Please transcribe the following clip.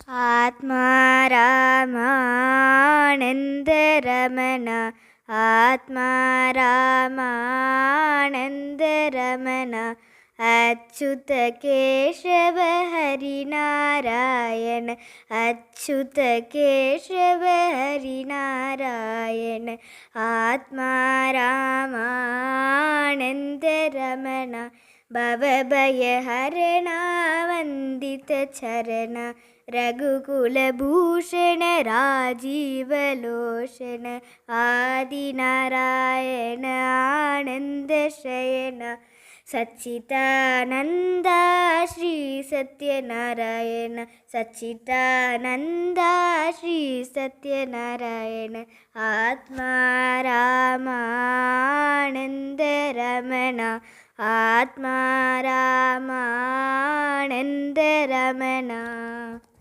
ആത്മാരാമാനന്ദരമണ ആത്മാരാമാനന്ദരമണ Achyuta Keshava Harinarayana Achyuta Keshava Harinarayana ആത്മാരാമാനന്ദരമണ ഭവഭയഹരണ Vandita ചരണ രഘുകുലഭൂഷണ Rajivalochana Adinarayana ആനന്ദശയന Sachidananda Shri Satyanarayana Sachidananda Shri Satyanarayana ആത്മാരാമാനന്ദരമണ ആത്മാരാമാനന്ദരമണ.